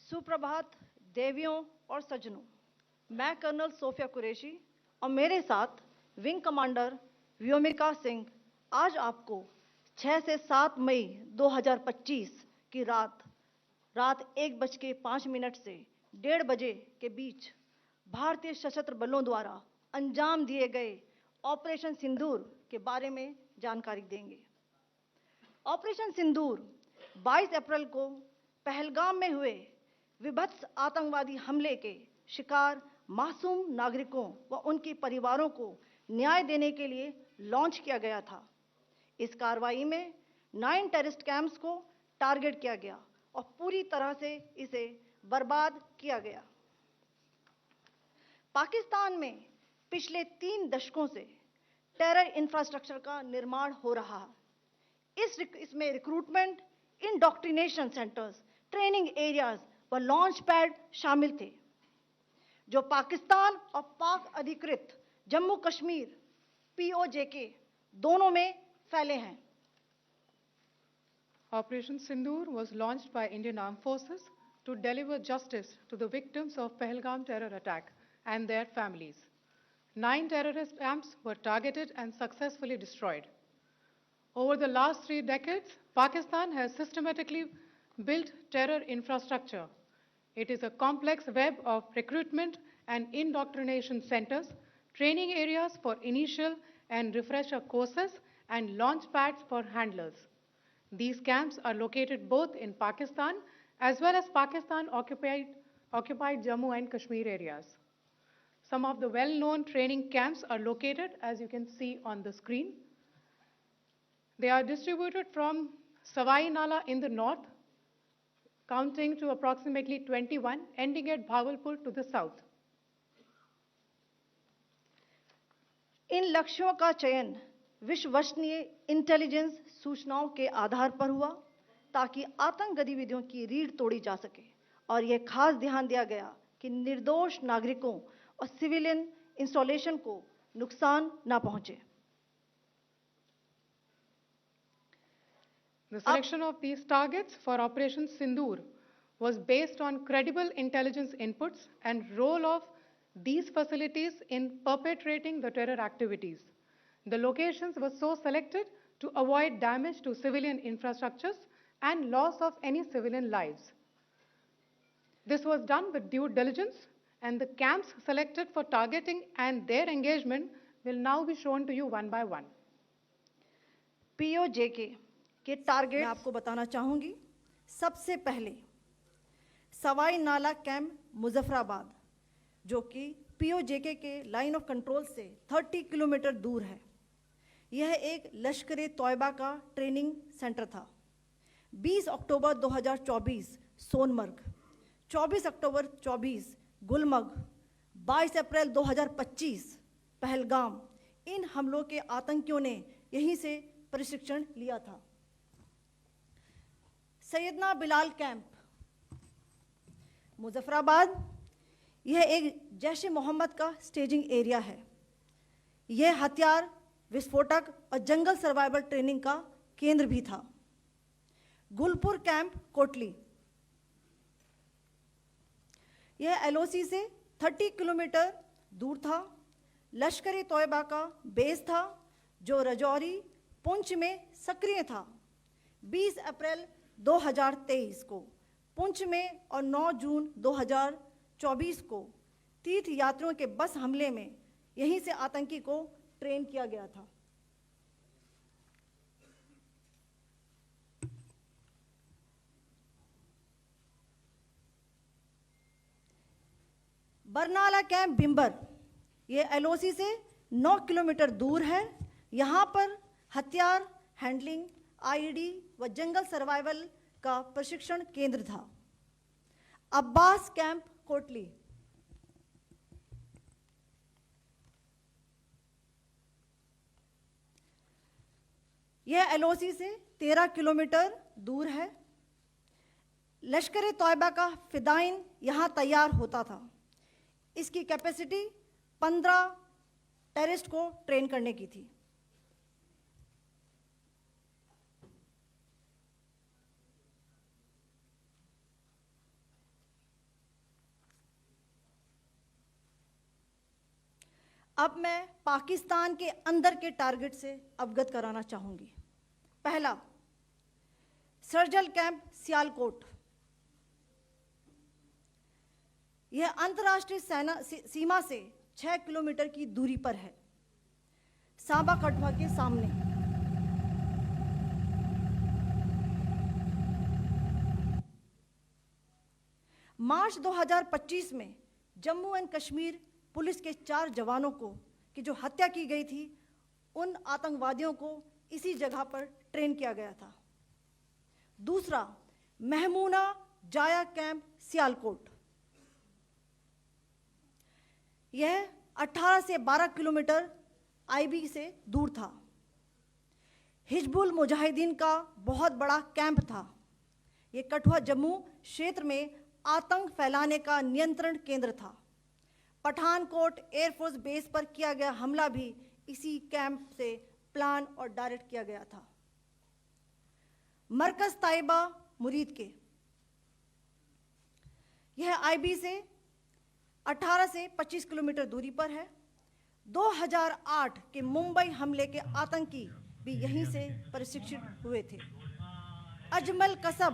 सुप्रभात देवियों और सज्जनों, मैं कर्नल सोफिया कुरैशी और मेरे साथ विंग कमांडर व्योमिका सिंह आज आपको 6 से 7 मई 2025 की रात 1:05 से 1:30 बजे के बीच भारतीय सशस्त्र बलों द्वारा अंजाम दिए गए ऑपरेशन सिंदूर के बारे में जानकारी देंगे। ऑपरेशन सिंदूर 22 अप्रैल को पहलगाम में हुए विभत्स आतंकवादी हमले के शिकार मासूम नागरिकों व उनके परिवारों को न्याय देने के लिए लॉन्च किया गया था। इस कार्रवाई में 9 टेररिस्ट कैंप्स को टारगेट किया गया और पूरी तरह से इसे बर्बाद किया गया। पाकिस्तान में पिछले 3 दशकों से टेरर इंफ्रास्ट्रक्चर का निर्माण हो रहा है। इसमें recruitment, indoctrination centres, training areas व लॉन्च पैड शामिल थे, जो पाकिस्तान और पाक अधिकृत जम्मू कश्मीर POJK दोनों में फैले हैं। Operation Sindoor was launched by Indian Armed Forces to deliver justice to the victims of Pahalgam terror attack and their families. 9 terrorist camps were targeted and successfully destroyed. Over the last 3 decades, Pakistan has systematically built terror infrastructure. It is a complex web of recruitment and indoctrination centers, training areas for initial and refresher courses, and launch pads for handlers. These camps are located both in Pakistan as well as Pakistan-occupied Jammu and Kashmir areas. Some of the well-known training camps are located, as you can see on the screen. They are distributed from Savai Nala in the north, counting to approximately 21, ending at Bhagalpur to the south. इन लक्ष्यों का चयन विश्वसनीय intelligence सूचनाओं के आधार पर हुआ ताकि आतंक गतिविधियों की रीढ़ तोड़ी जा सके, और यह खास ध्यान दिया गया कि निर्दोष नागरिकों और सिविलियन इंस्टॉलेशन को नुकसान न पहुंचे। The selection of these targets for Operation Sindoor was based on credible intelligence inputs and role of these facilities in perpetrating the terror activities. The locations were so selected to avoid damage to civilian infrastructures and loss of any civilian lives. This was done with due diligence, and the camps selected for targeting and their engagement will now be shown to you one by one. POJK के target मैं आपको बताना चाहूंगी। सबसे पहले सवाई नाला camp Muzaffarabad, जो कि POJK के लाइन ऑफ कंट्रोल से 30 किलोमीटर दूर है। यह एक लश्कर तौयबा का ट्रेनिंग सेंटर था। 20 अक्टूबर 2024 सोनमर्ग, 24 अक्टूबर 24 गुलमर्ग, 22 अप्रैल 2025 पहलगाम, इन हमलों के आतंकियों ने यहीं से प्रशिक्षण लिया था। सैयदना बिलाल कैंप मुजफ्फराबाद, यह एक जैश-ए मोहम्मद का स्टेजिंग एरिया है। यह हथियार, विस्फोटक और जंगल सर्वाइवल ट्रेनिंग का केंद्र भी था। गुलपुर कैंप कोटली, यह LOC से 30 किलोमीटर दूर था। लश्कर तौयबा का बेस था, जो रजौरी, पुंछ में सक्रिय था। 20 अप्रैल 2023 को पुंछ में और 9 जून 2024 को तीर्थ यात्रियों के बस हमले में यहीं से आतंकी को ट्रेन किया गया था। बरनाला कैंप बिंबर, यह LOC से 9 किलोमीटर दूर है। यहाँ पर हथियार, हैंडलिंग, IED व जंगल सर्वाइवल का प्रशिक्षण केंद्र था। अब्बास कैंप कोटली, यह LOC से 13 किलोमीटर दूर है। लश्कर तौयबा का फिदाइन यहां तैयार होता था। इसकी कैपेसिटी 15 टेररिस्ट को ट्रेन करने की थी। अब मैं पाकिस्तान के अंदर के टारगेट से अवगत कराना चाहूंगी। पहला, सर्जिकल कैंप सियालकोट। यह अंतर्राष्ट्रीय सीमा से 6 किलोमीटर की दूरी पर है, सांबा कठुआ के सामने। मार्च 2025 में जम्मू एंड कश्मीर पुलिस के 4 जवानों को की जो हत्या की गई थी, उन आतंकवादियों को इसी जगह पर ट्रेन किया गया था। दूसरा, महमूना जाया कैंप सियालकोट। यह 18 से 12 किलोमीटर आईबी से दूर था। हिजबुल मुजाहिदीन का बहुत बड़ा कैंप था। यह कठुआ जम्मू क्षेत्र में आतंक फैलाने का नियंत्रण केंद्र था। पठानकोट एयरफोर्स बेस पर किया गया हमला भी इसी कैंप से प्लान और डायरेक्ट किया गया था। मरकज ताइबा मुरीद के, यह आईबी से 18 से 25 किलोमीटर दूरी पर है। 2008 के मुंबई हमले के आतंकी भी यहीं से प्रशिक्षित हुए थे। अजमल कसब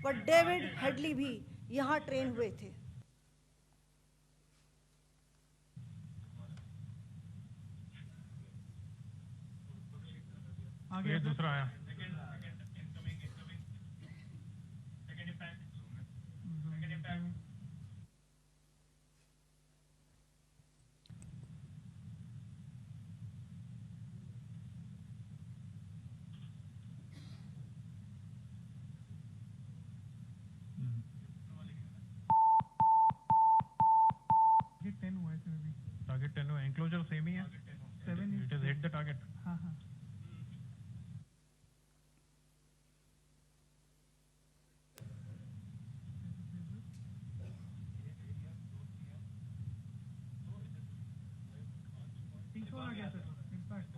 व डेविड हेडली भी यहां ट्रेन हुए थे। आगे दूसरा आया। टारगेट 10 हुआ, एंक्लोजर सेम ही है। 7 it is hit the target. हाँ हाँ। आ गया सर, इम्पैक्ट।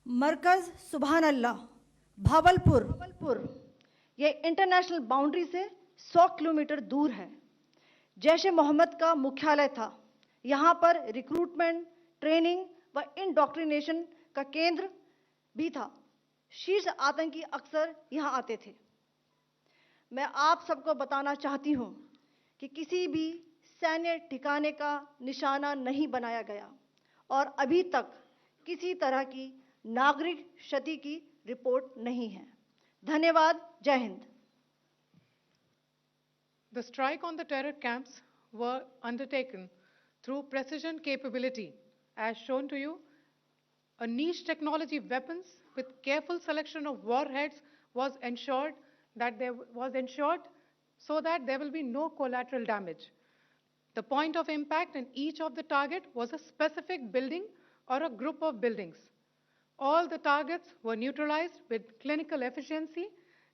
मरकज सुभान अल्लाह भावलपुर, यह इंटरनेशनल बाउंड्री से 100 किलोमीटर दूर है। जैश ए मोहम्मद का मुख्यालय था। यहाँ पर रिक्रूटमेंट, ट्रेनिंग व इंडोक्ट्रिनेशन का केंद्र भी था। शीर्ष आतंकी अक्सर यहाँ आते थे। मैं आप सबको बताना चाहती हूँ कि किसी भी सैन्य ठिकाने का निशाना नहीं बनाया गया और अभी तक किसी तरह की नागरिक क्षति की रिपोर्ट नहीं है। धन्यवाद। जय Hind. The strike on the terror camps were undertaken through precision capability, as shown to you. A niche technology weapons with careful selection of warheads was ensured so that there will be no collateral damage. The point of impact in each of the target was a specific building or a group of buildings. All the targets were neutralized with clinical efficiency,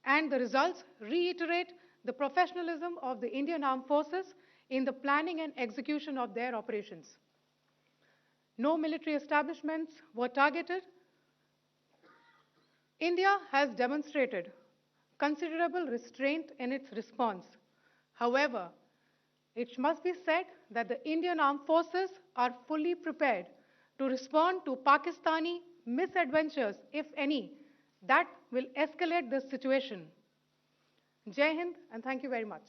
and the results reiterate the professionalism of the Indian Armed Forces in the planning and execution of their operations. No military establishments were targeted. India has demonstrated considerable restraint in its response. However, it must be said that the Indian Armed Forces are fully prepared to respond to Pakistani misadventures, if any, that will escalate the situation. Jai Hind, and thank you very much.